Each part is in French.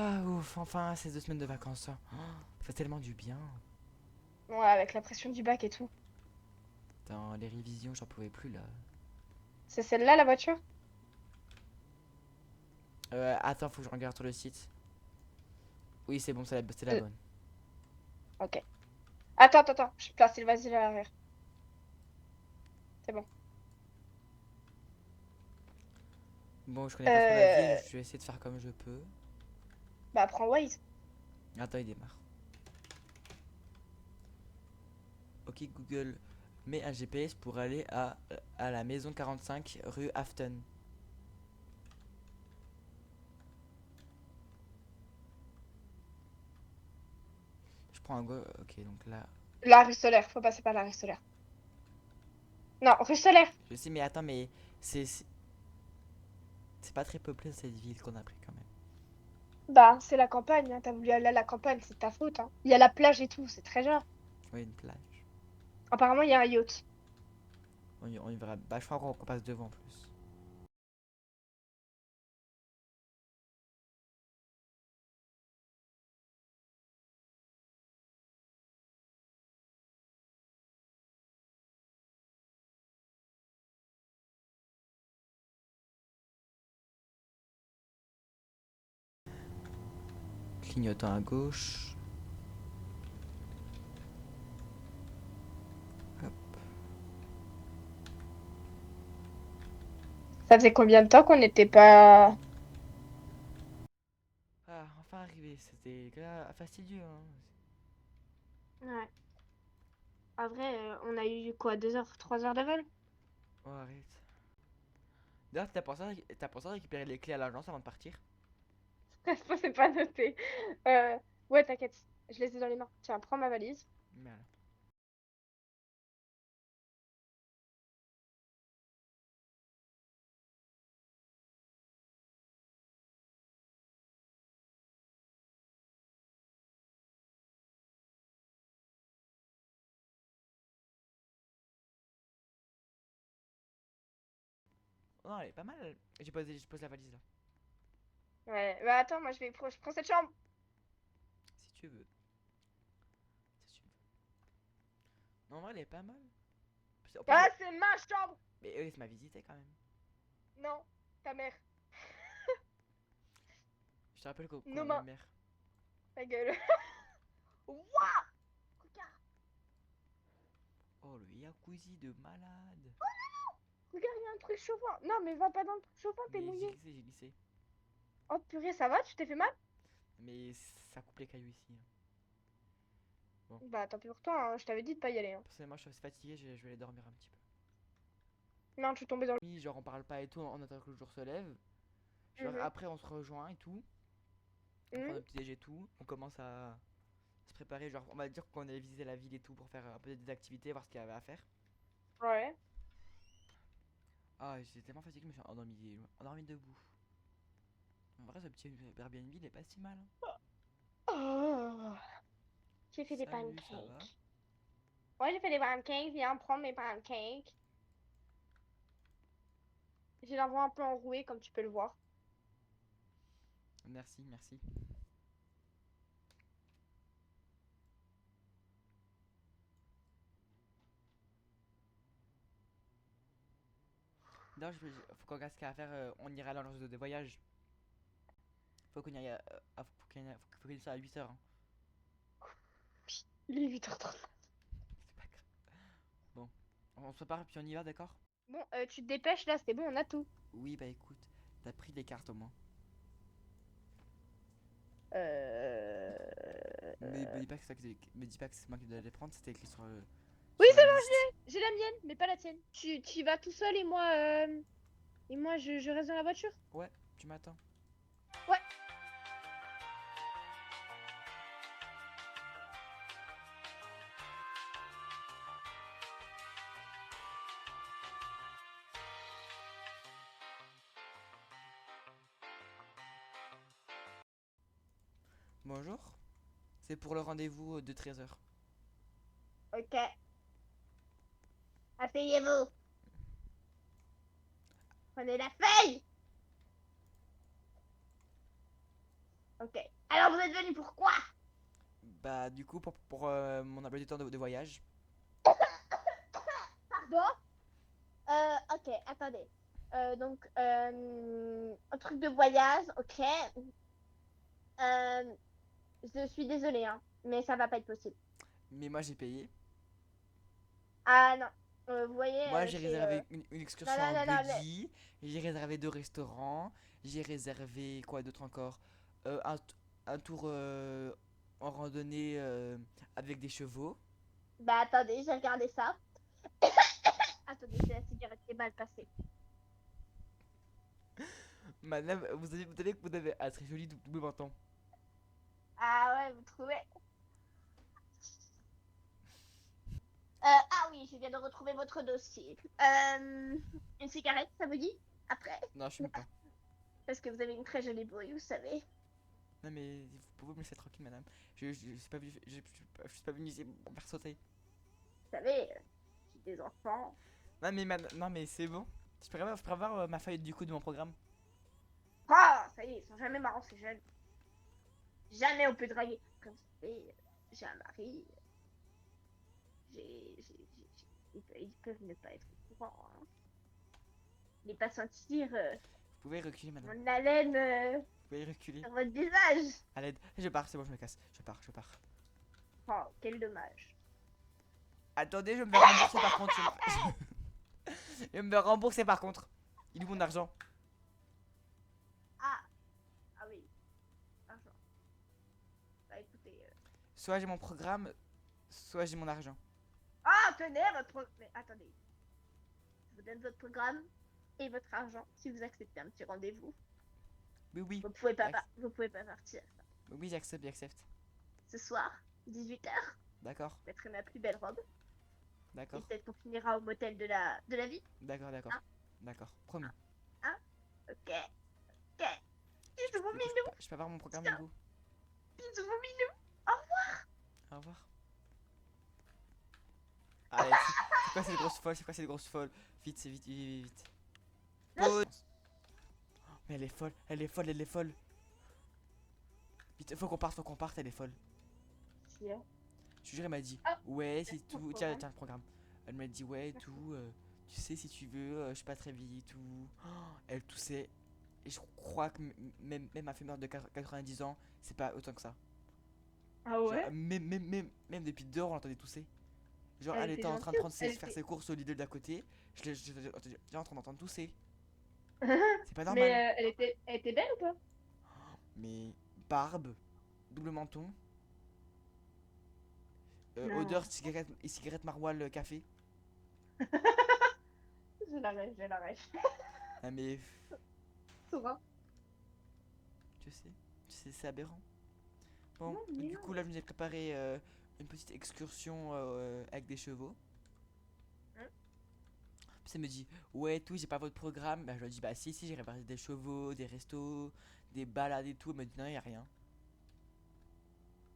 Ah ouf, enfin ces 2 semaines de vacances. Ça fait tellement du bien. Ouais, avec la pression du bac et tout. Dans les révisions, j'en pouvais plus là. C'est celle-là, la voiture? Attends, faut que je regarde sur le site. Oui, c'est bon, c'est la Euh, bonne. Ok. Attends. Je place le vas-y à l'arrière. C'est bon. Bon, je connais pas trop la ville, Euh... je vais essayer de faire comme je peux. Bah, prends Waze. Attends, il démarre. Ok, Google, mets un GPS pour aller à la maison 45 rue Afton. Je prends un go. Ok, donc là. La rue Solaire. Faut passer par la rue Solaire. Non, rue Solaire. Je sais, mais attends, mais c'est c'est pas très peuplé cette ville qu'on a pris quand même. Bah, c'est la campagne, hein. T'as voulu aller à la campagne, c'est ta faute, hein. Il y a la plage et tout, c'est très bien. Oui, une plage. Apparemment, il y a un yacht. On y verra. Bah, je crois qu'on passe devant en plus. Clignotant à gauche. Hop. Ça faisait combien de temps qu'on n'était pas... Ah, enfin arrivé. C'était fastidieux, hein. Ouais. En vrai, on a eu quoi, 2 heures, 3 heures de vol? Oh, arrête. D'ailleurs, t'as pensé à récupérer les clés à l'agence avant de partir? Ça, c'est pas noté. Euh, Ouais, t'inquiète, je les ai dans les mains. Tiens, prends ma valise. Merde. Oh, elle est pas mal. Je pose la valise là. Ouais, bah attends, moi je prends cette chambre. Si tu veux. Si tu veux. Non, en vrai, elle est pas mal. En plus, Ah, c'est ma chambre! mais oui, c'est ma visite quand même. Non, ta mère. Je te rappelle qu'on a Nos la même mains. mère. Ta gueule. Waouh! Regarde, Oh, le jacuzzi de malade. regarde, il y a un truc chauffant. Non, mais va pas dans le truc chauffant, t'es Mais mouillé. j'ai glissé. Oh purée, ça va? Tu t'es fait mal? Mais ça coupe les cailloux ici, hein. Bon. Bah tant pis pour toi, hein, je t'avais dit de pas y aller, hein. Personnellement, je suis assez fatigué, je vais aller dormir un petit peu. Non, tu es tombé dans le... Oui, genre, on parle pas et tout en attendant que le jour se lève. Genre, Mhm. après, on se rejoint et tout. On prend Mhm. notre petit déj et tout. On commence à se préparer. Genre, on va dire qu'on allait visiter la ville et tout pour faire un peu des activités, voir ce qu'il y avait à faire. Ouais. Ah, j'étais tellement fatigué, je me suis endormi debout. En vrai, ce petit Airbnb, il est pas si mal, hein. Oh. J'ai fait des Salut, ça va? pancakes. Ouais, j'ai fait des pancakes. Viens prendre mes pancakes. J'ai l'envoi un peu enroué, comme tu peux le voir. Merci, merci. D'ailleurs, faut qu'on regarde ce qu'il y a à faire. On ira à l'agence de voyage. Faut qu'on y aille faut qu'on y soit à 8h. Il est 8h30. C'est pas grave. Bon, on se prépare puis on y va, d'accord? Bon, tu te dépêches là, c'est bon, on a tout. Oui, bah écoute, t'as pris des cartes au moins. Euh... Mais me dis pas que me dis pas que c'est moi qui dois les prendre, c'était écrit Oui, sur c'est la bon, liste. j'ai la mienne, mais pas la tienne. Tu y vas tout seul et moi je reste dans la voiture. Ouais, tu m'attends. Ouais. Bonjour, c'est pour le rendez-vous de 13h. Ok. Asseyez-vous. Prenez la feuille. Ok. Alors, vous êtes venu pourquoi? Bah, du coup, pour mon emploi du temps de voyage. Pardon? Ok, attendez. Un truc de voyage, ok. Euh, je suis désolée, hein, mais ça va pas être possible. Mais moi, j'ai payé. Ah non. Vous voyez, Moi, j'ai c'est... réservé une Non, excursion non, en non, non, buddy. J'ai réservé 2 restaurants. J'ai réservé quoi d'autre encore? Euh, un, t- un tour en randonnée avec des chevaux. bah attendez, j'ai regardé ça. Attendez, c'est la cigarette qui est mal passée. Madame, vous savez que vous avez un très joli double menton. Ah ouais, vous trouvez? Ah oui, je viens de retrouver votre dossier. Une cigarette, ça vous dit? Après? Non, je fume pas. Parce que vous avez une très jolie bruit, vous savez. Non, mais vous pouvez me laisser tranquille, madame. Je suis pas venu, je suis pas venu ici pour me faire sauter. Vous savez, j'ai des enfants. Non, mais, non, mais c'est bon. Je pourrais avoir ma feuille du coup de mon programme. Ah, ça y est, ils sont jamais marrants, ces jeunes. Jamais on peut draguer. Comme vous savez, j'ai un mari. Ils peuvent ne pas être au courant, hein. Ne pas sentir Vous pouvez reculer, madame. mon haleine Vous pouvez reculer. sur votre visage. À l'aide. Je pars, c'est bon, je me casse. Je pars. Oh, quel dommage. Attendez, je me vais rembourser par contre. Je vais me rembourser par contre. Il est où mon argent? Ah, ah oui, argent. Bah écoutez. Soit j'ai mon programme, soit j'ai mon argent. Ah, tenez votre. Mais attendez. Je vous donne votre programme et votre argent si vous acceptez un petit rendez-vous. Oui, oui. Vous pouvez pas partir Oui, j'accepte, j'accepte. ce soir, 18h. D'accord, Je mettrai ma plus belle robe. Et d'accord, peut-être qu'on finira au motel de la vie. d'accord, d'accord. Hein, D'accord, promis. hein. Ok, ok. Bisous, mon Du coup, minou. je peux avoir mon programme du Tiens, coup. bisous, mon minou. Au Au revoir. Allez, c'est quoi cette grosse folle? C'est quoi cette grosse folle? Vite, c'est vite, vite, vite. revoir. Pause. Mais elle est folle, elle est folle, elle est folle. Vite, faut qu'on parte, elle est folle. Tiens. Je te jure, elle m'a dit, Ah, ouais, c'est mon tout. Tiens, programme. tiens, le programme. Elle m'a dit, ouais, Merci. tout. Tu sais, si tu veux, je suis pas très vieille, tout. Oh, elle toussait. Et je crois que même ma fumeur de 90 ans, c'est pas autant que ça. Ah Genre, ouais? même depuis dehors, on l'entendait tousser. Genre, Elle elle était était en train de gentille? prendre Elle faire était. ses courses au Lidl d'à côté. J'étais en train d'entendre tousser. C'est pas Mais normal. elle était belle ou pas? Mais barbe, double menton, odeur Non. cigarette, et cigarette maroilles café. Je la rêve. Ah, mais Sora. tu sais, c'est aberrant. Bon, Non, mais du non. coup, là, je nous ai préparé une petite excursion avec des chevaux. Hein. Puis elle me dit, ouais, tout, j'ai pas votre programme. Bah, je lui ai dit, bah, si, j'ai réparé des chevaux, des restos, des balades et tout. Elle me dit, non, y a rien.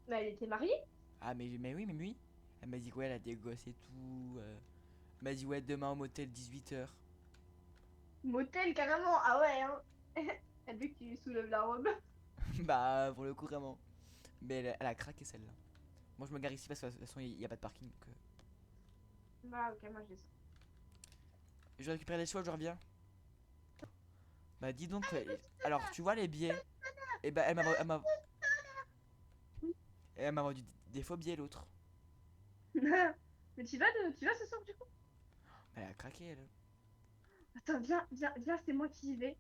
Mais elle était mariée? Ah, mais oui. Elle m'a dit, ouais, elle a des gosses et tout. Elle m'a dit, ouais, demain au motel 18h. Motel, carrément. Ah ouais, hein. Elle veut que tu lui soulèves la robe. Bah, pour le coup, vraiment. Mais elle a craqué celle-là. Moi, je me gare ici parce que de toute façon, il y a pas de parking. Donc, Ah, ok, moi je descends. je récupère les chevaux, je reviens. Bah, dis donc. Alors, tu vois les billets? Et bah, elle m'a vendu des faux billets l'autre. Mais tu vas ce soir du coup? Elle a craqué, elle. Attends, viens, c'est moi qui y vais.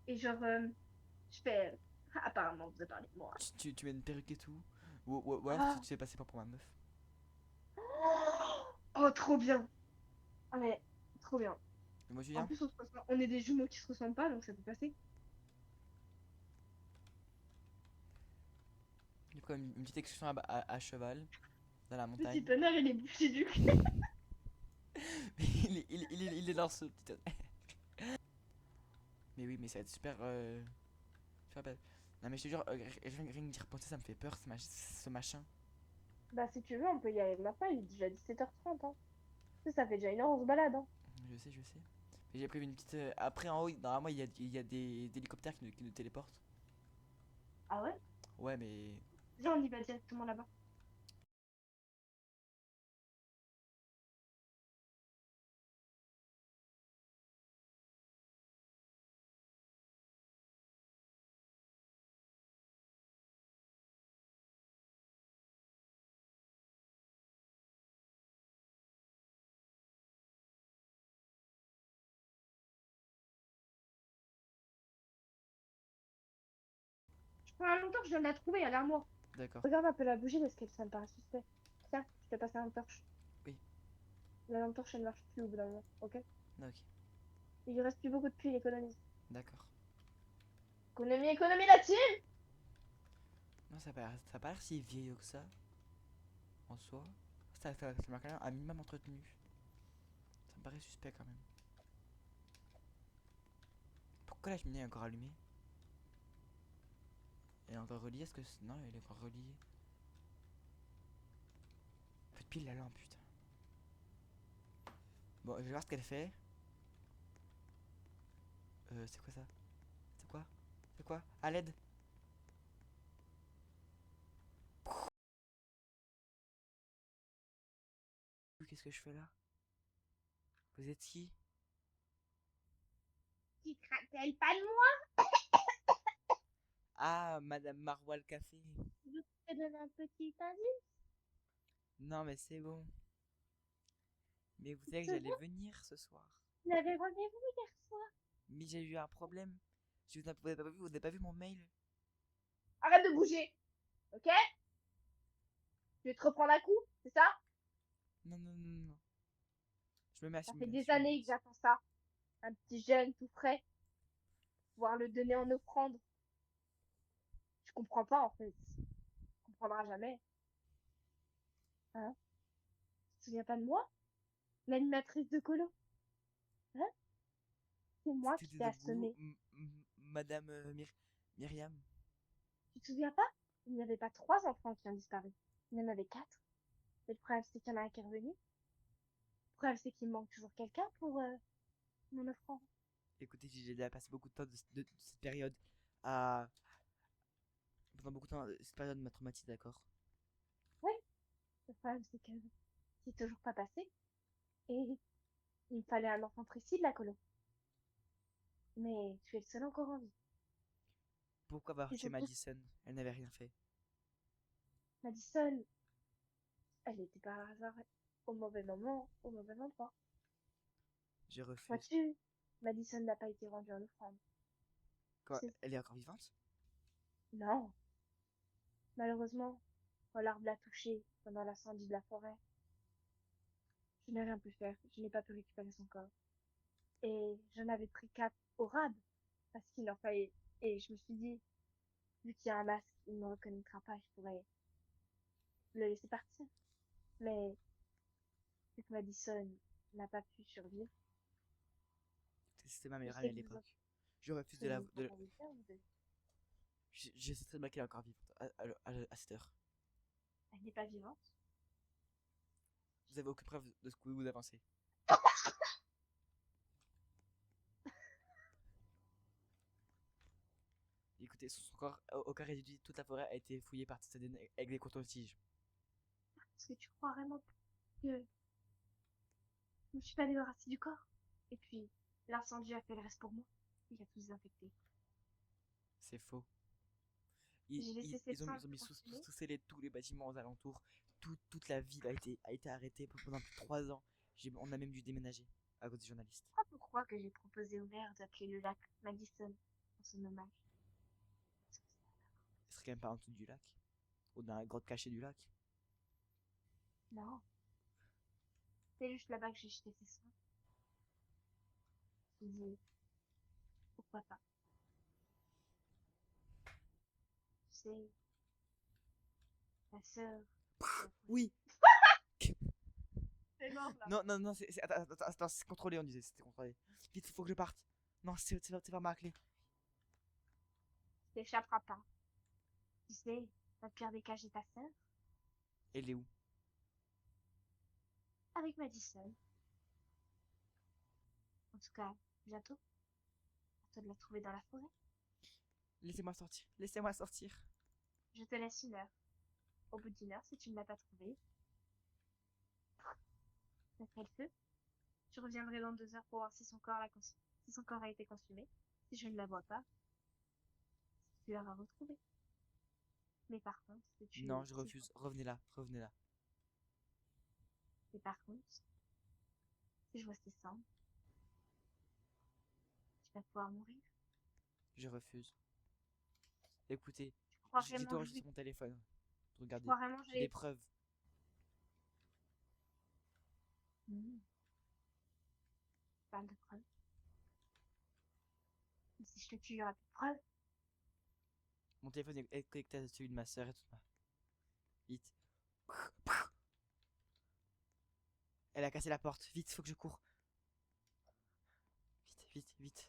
Et genre, je fais. Apparemment, vous avez parlé de moi. Tu mets une perruque et tout. Ou alors, Ah. tu te fais passer pour ma meuf. Oh, trop bien. Ah, mais trop bien. Et moi, tu En viens? plus, on est des jumeaux qui se ressemblent pas, donc ça peut passer. Du coup, une petite excursion à cheval. Dans la Petit montagne. tonnerre, il est bouché du cul. Il est dans ce petit. Mais oui, mais ça va être super. Super belle. Non, mais je te jure, rien que d'y repenser, ça me fait peur, ce machin. Bah, si tu veux, on peut y aller maintenant, il est déjà 17h30, hein. Tu sais, ça fait déjà 1 heure, on se balade, hein. Je sais. Mais j'ai prévu une petite. Après, en haut, normalement, il y a des hélicoptères qui nous téléportent. Ah ouais? Ouais, mais... Viens, on y va directement là-bas. Je prends un longtemps, je viens de la trouver à l'armoire. D'accord. Regarde un peu la bougie parce que ça me paraît suspect. Tiens, je te passe la lampe torche. Oui. La lampe torche, elle ne marche plus au bout d'un moment, ok? Ok. Il lui reste plus beaucoup de pluie, économie. D'accord. Économie, économie là-dessus! Non, ça a pas l'air si vieillot que ça, en soi. Ça m'a quand même un minimum entretenu. Ça me paraît suspect quand même. Pourquoi la cheminée est encore allumée? Elle est encore reliée? Est-ce que... Non, elle est encore reliée. Faut pile la lampe, putain. Bon, je vais voir ce qu'elle fait. C'est quoi ça? C'est quoi? C'est quoi? À l'aide! Qu'est-ce que je fais là? Vous êtes qui? Qui te rappelle pas de moi? Ah, Madame Marois Café. Je te donne un petit indice. Non, mais c'est bon. Mais vous savez que C'est j'allais bon, venir ce soir. on avait rendez-vous hier soir. Mais j'ai eu un problème. Vous n'avez pas vu mon mail? Arrête de bouger, ok? Je vais te reprendre un coup, c'est ça? Non, non, non, non. Je me mets à Ça fait des simulation. années que j'attends ça. Un petit jeune tout frais, pouvoir le donner en offrande. Je comprends pas en fait. Tu comprendras jamais. Hein? Tu te souviens pas de moi? L'animatrice de Colo? Hein? C'est moi qui C'était t'ai de vous, assommé. Madame Myriam. Tu te souviens pas? Il n'y avait pas 3 enfants qui ont disparu. Il y en avait 4. Et le problème, c'est qu'il y en a un qui est revenu. Le problème, c'est qu'il manque toujours quelqu'un pour mon offrande. Écoutez, j'ai déjà passé beaucoup de temps de cette période à. Pendant beaucoup de temps, cette période m'a traumatisé, d'accord? Oui, le problème, c'est que c'est toujours pas passé. Et il me fallait un enfant précis de la colo. Mais tu es le seul encore en vie. Pourquoi avoir Ils tué ont tous... Madison? Elle n'avait rien fait. Madison, elle était par hasard au mauvais moment, au mauvais endroit. Je refuse. Vois-tu, Madison n'a pas été rendue en offrande. Quoi? Elle est encore vivante? Non, malheureusement, quand l'arbre l'a touchée pendant l'incendie de la forêt, je n'ai rien pu faire. Je n'ai pas pu récupérer son corps. Et j'en avais pris 4 au rab, parce qu'il en fallait. Et je me suis dit, vu qu'il y a un masque, il ne me reconnaîtra pas, je pourrais le laisser partir. Mais vu que Madison n'a pas pu survivre, C'était ma je meilleure amie sais à que vous l'époque. Je refuse que de la. vous entendez bien, vous deux. Je sais très bien qu'elle est encore vivante à cette heure. Elle n'est pas vivante. Vous avez aucune preuve de ce que vous avancez. Écoutez, son corps, au cas réduit, toute la forêt a été fouillée par Testadine avec des cotons-tiges. Est-ce que tu crois vraiment que je me suis pas débarrassée du corps? Et puis, l'incendie a fait le reste pour moi. Il a tout désinfecté. C'est faux. J'ai laissé ses cendres Ils ont mis consumer. sous scellé tous les bâtiments aux alentours. Toute la ville a été arrêtée pendant plus de 3 ans. On a même dû déménager à cause des journalistes. Pourquoi que j'ai proposé au maire d'appeler le lac Madison en son hommage? Ce serait quand même pas en dessous du lac. Ou dans la grotte cachée du lac. Non, c'est juste là-bas que j'ai jeté ses cendres. Je me dis, pourquoi pas? Tu sais, la sœur. Oui. C'est mort là. Non, non, non, attends, c'est contrôlé, on disait, c'était contrôlé. Vite, faut que je parte. Non, c'est pas ma clé. Tu t'échapperas pas. Tu sais, dans le pire des cas, j'ai ta sœur. Elle est où? Avec Madison. En tout cas, bientôt. À toi de la trouver dans la forêt. Laissez-moi sortir. Laissez-moi sortir. Je te laisse 1 heure. Au bout d'1 heure, si tu ne l'as pas trouvé, mettrai le feu. Je reviendrai dans 2 heures pour voir si si son corps a été consumé. Si je ne la vois pas, tu l'auras retrouvé. Mais par contre, Non, je refuse. Revenez là, revenez là. mais par contre, si je vois ses cendres, tu vas pouvoir mourir. Je refuse. Écoutez, Je crois j'ai tout vraiment enregistré jouer. sur mon téléphone. Je Regardez, crois vraiment j'ai des jouer. preuves. Parle de preuves. Mais si je te tue, il y aura plus de preuves. Mon téléphone est connecté à celui de ma soeur et tout. Vite. Elle a cassé la porte. Vite, faut que je cours. Vite, vite, vite.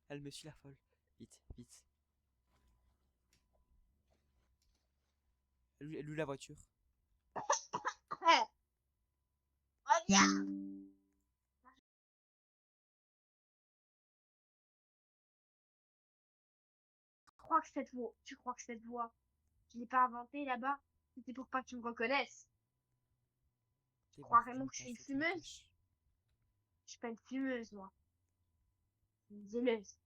Elle me suit la folle. Vite, vite. Elle loue la voiture. Reviens! Tu crois que cette voix, je l'ai pas inventée là-bas? C'était pour pas que tu me reconnaisses. Tu C'est bon, crois faut que je vraiment me que je suis cache, une faut que je me fumeuse? cache. Je suis pas une fumeuse, moi. Je suis une zéleuse.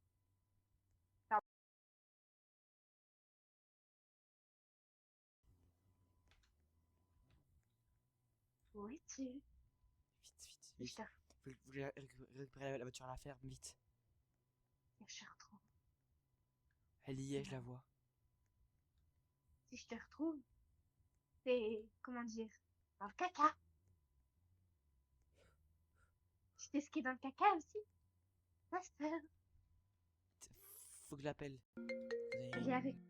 Où es-tu? Vite, vite, Si je vite. te, Faut que je récupérer la voiture à la ferme, vite. si je te retrouve, Elle y c'est est, je la vraiment. vois. Si je te retrouve, c'est, comment dire, dans le caca. Tu t'es ce qui est dans le caca aussi? Ma sœur, Faut que je l'appelle. elle est avec moi.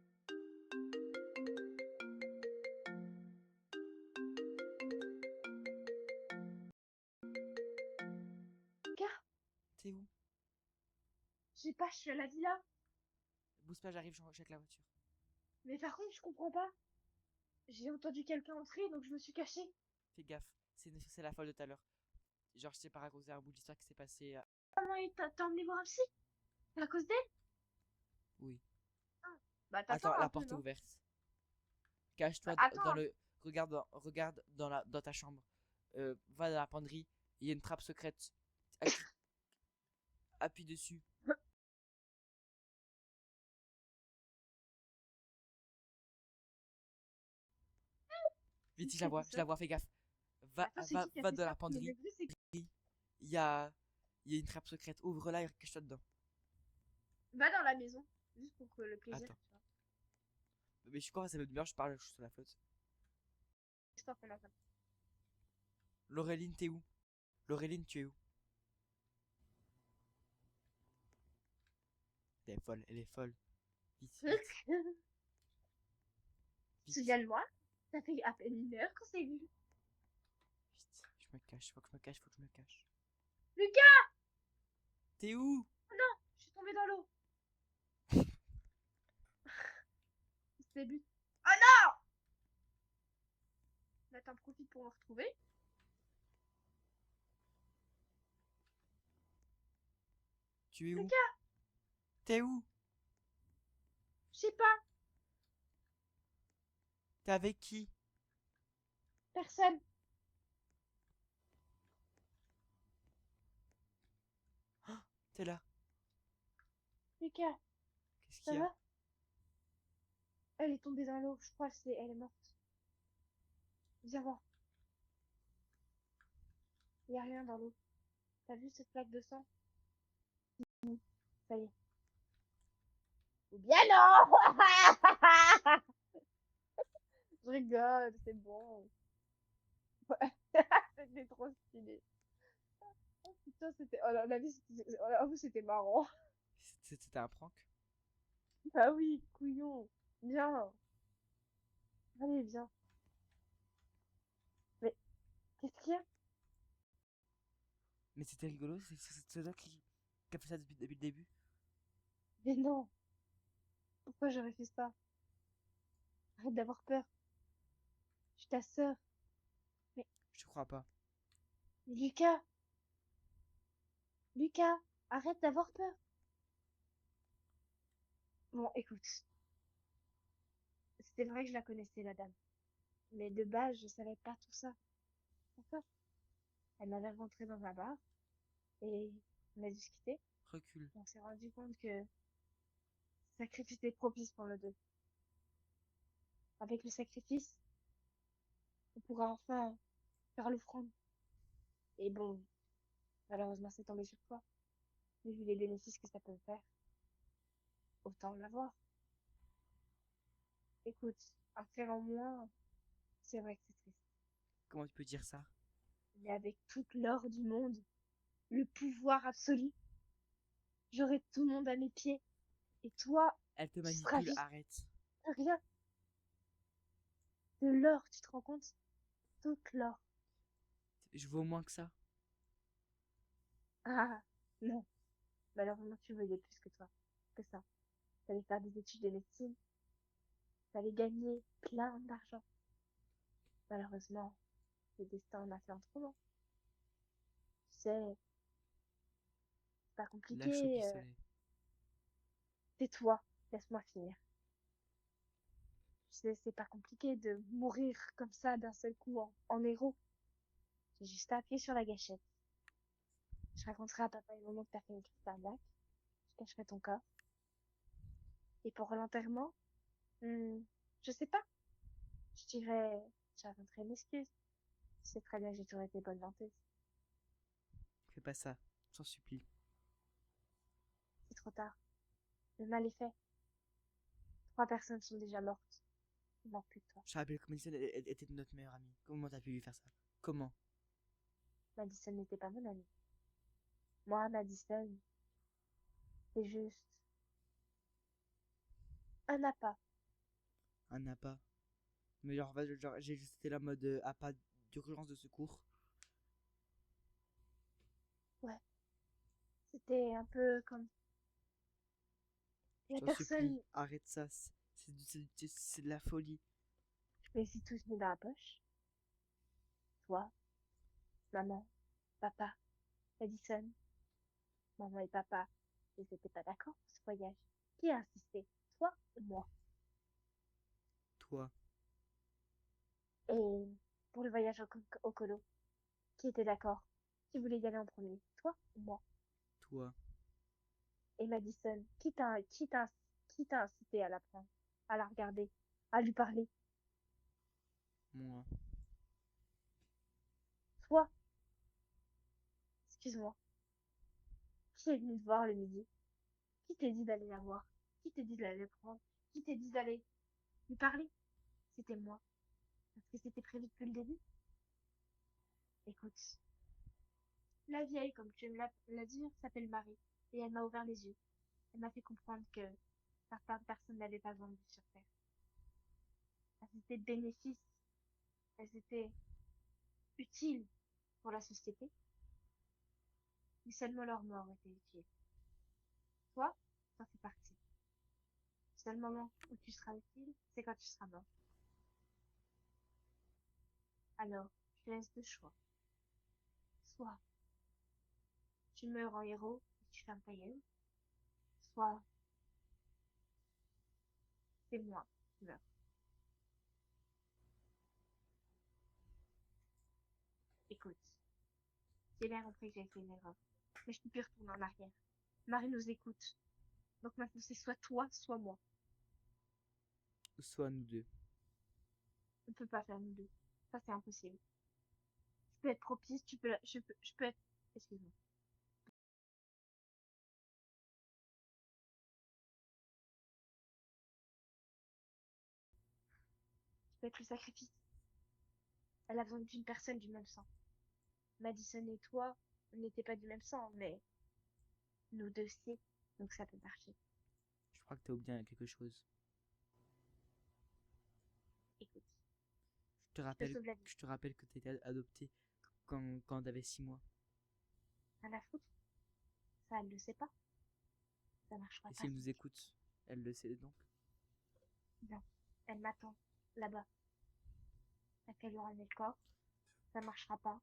T'es où? Je sais pas, je suis à la villa. Bouge pas, j'arrive, j'achète la voiture. Mais par contre, je comprends pas. J'ai entendu quelqu'un entrer, donc je me suis cachée. Fais gaffe, c'est la folle de tout à l'heure. Genre, je t'ai pas raconté un bout de l'histoire qui s'est passé. Comment t'as emmené voir un psy? C'est à cause d'elle? Oui. Ah. Bah t'attends Attends, un la peu, porte est non? ouverte. Bah Cache-toi dans attends. le. Regarde dans ta chambre. Va dans la penderie. Il y a une trappe secrète. Appuie dessus. C'est Vite, qui qui a fait je ça? la vois, fais gaffe. Mais attends, c'est qui qui a Va fait dans ça? la Le penderie. vrai, c'est. Il y a, il y a une trappe secrète. Ouvre-la et cache-toi dedans. Va dans la maison. Juste pour que le plaisir, Attends. tu vois. Mais je suis quoi, ça veut bien, je suis sur la flotte. Histoire qu'on attend. Laureline, t'es où? Laureline, tu es où? Elle est folle, elle est folle. Vite, vite, vite, Souviens-moi, ça fait à peine 1 heure qu'on s'est vu. vite. Je me cache, faut que je me cache, faut que je me cache. Lucas! T'es où? Oh non! Je suis tombée dans l'eau. C'est le but. Oh non! Là, t'en profites pour me retrouver. Tu es où? Lucas! T'es où? Je sais pas. T'es avec qui? Personne. T'es là. Lucas, Qu'est-ce ça qu'il y a? va? Elle est tombée dans l'eau. Je crois que elle est morte. Viens voir. Il y a rien dans l'eau. T'as vu cette plaque de sang? Ça y est. Ou bien non! Je rigole, c'est bon. Ouais. C'était trop stylé. Oh putain, c'était. Oh, la vie, c'était marrant. C'était un prank? Ah oui, couillon. Viens. Allez, viens. Mais qu'est-ce qu'il y a? Mais c'était rigolo, c'est toi qui a fait ça depuis le début? Mais non. Pourquoi j'aurais fait ça? Arrête d'avoir peur. Je suis ta sœur. Mais, Je te crois pas. mais Lucas, Lucas, arrête d'avoir peur. Bon, écoute, c'était vrai que je la connaissais, la dame. Mais de base, je savais pas tout ça. D'accord? Elle m'avait rentré dans un bar et on a discuté. Recule. On s'est rendu compte que le sacrifice était propice pour le deux. Avec le sacrifice, on pourra enfin faire l'offrande. Et bon, malheureusement, c'est tombé sur toi. Mais vu les bénéfices que ça peut faire, autant l'avoir. Écoute, un frère en moins, c'est vrai que c'est triste. Comment tu peux dire ça? Mais avec toute l'or du monde, le pouvoir absolu, j'aurai tout le monde à mes pieds. Et toi, Elle te tu seras manipule, juste arrête. rien. De l'or, tu te rends compte? Toute l'or. Je vaux moins que ça. Ah, non. Malheureusement, tu voyais plus que toi. Que ça. T'allais faire des études de médecine. T'allais gagner plein d'argent. Malheureusement, le destin en a fait autrement. Tu sais, c'est pas Lâche au compliqué. pistolet. Tais-toi. Laisse-moi finir. Tu sais, c'est pas compliqué de mourir comme ça d'un seul coup en héros. J'ai juste à appuyer sur la gâchette. Je raconterai à papa et maman que t'as fait une crise cardiaque. Je cacherai ton corps. Et pour l'enterrement, hmm, je sais pas. Je dirais, j'inventerai une excuse. Tu sais très bien que j'ai toujours été bonne venteuse. Fais pas ça. J'en supplie. C'est trop tard. Le mal est fait. 3 personnes sont déjà mortes. Il manque plus que toi. Je rappelle que Madison était notre meilleure amie. Comment t'as pu lui faire ça? Comment? Madison n'était pas mon amie. Moi, Madison, c'est juste un appât. Un appât. Mais genre, j'ai juste été là en mode appât d'urgence de secours. Ouais. C'était un peu comme Je la t'en supplie. personne, Arrête ça. C'est de la folie. je me suis tous mis dans la poche. Toi, maman, papa, Madison, maman et papa, ils n'étaient pas d'accord pour ce voyage. Qui a insisté? Toi ou moi? Toi. Et pour le voyage au colo, qui était d'accord? Qui voulait y aller en premier? Toi ou moi? Toi. Et Madison, qui t'a incité à la prendre, à la regarder, à lui parler? Moi. Toi, excuse-moi, qui est venu te voir le midi? Qui t'a dit d'aller la voir? Qui t'a dit d'aller la prendre? Qui t'a dit d'aller lui parler? C'était moi. Parce que c'était prévu depuis le début. Écoute, la vieille, comme tu me l'as dit, s'appelle Marie. Et elle m'a ouvert les yeux. Elle m'a fait comprendre que certaines personnes n'avaient pas besoin de vivre sur Terre. Elles étaient bénéfices, elles étaient utiles pour la société, mais seulement leur mort était utile. Toi, ça fait partie. Le seul moment où tu seras utile, c'est quand tu seras mort. Alors, je te laisse deux choix. Soit tu meurs en héros et tu fermes ta gueule, soit c'est moi qui meurs. Écoute, j'ai bien compris que j'ai fait une erreur, mais je peux plus retourner en arrière. Marie nous écoute, donc maintenant c'est soit toi, soit moi. Soit nous deux. On ne peut pas faire nous deux. Ça, c'est impossible. Je peux être propice, je peux être, excuse-moi, je peux être le sacrifice. Elle a besoin d'une personne du même sang. Madison et toi, on n'était pas du même sang, mais nous deux, c'est, donc ça peut marcher. Je crois que t'as oublié quelque chose. Écoute, Je te je te rappelle, sauve la vie. je te rappelle que t'as été adopté quand t'avais 6 mois. Rien à foutre. Ça, elle le sait pas. Ça marchera Et pas, s'il ce nous truc. écoute, elle le sait donc. Non. Elle m'attend, là-bas. T'as qu'à lui ramener le corps. Ça marchera pas.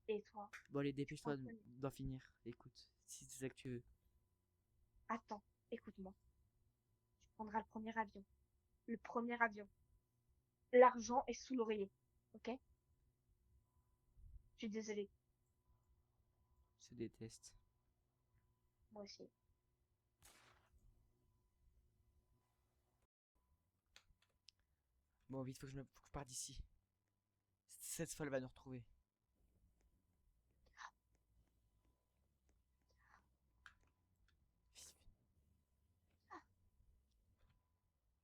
Et toi, Bon, allez, tu penses dépêche-toi que... d'en finir. Écoute, si c'est ça que tu veux. Attends, écoute-moi. prendra le premier avion. Le premier avion. L'argent est sous l'oreiller. Ok? Je suis désolée. Je déteste. Moi aussi. Bon, vite, faut que je parte d'ici. Cette folle va nous retrouver.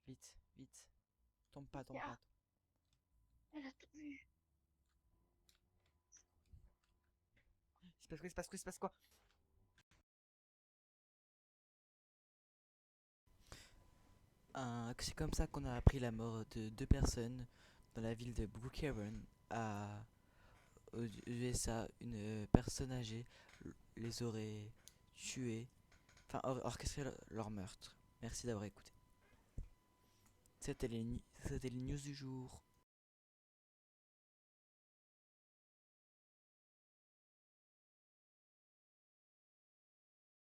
Vite, vite. Tombe pas, tombe Ah, pas. elle a tout vu. Il se passe quoi, il se passe quoi, il se passe quoi? C'est comme ça qu'on a appris la mort de deux personnes dans la ville de Brookhaven, aux USA. Une personne âgée les aurait tués, enfin orchestré leur meurtre. Merci d'avoir écouté. C'était les news du jour.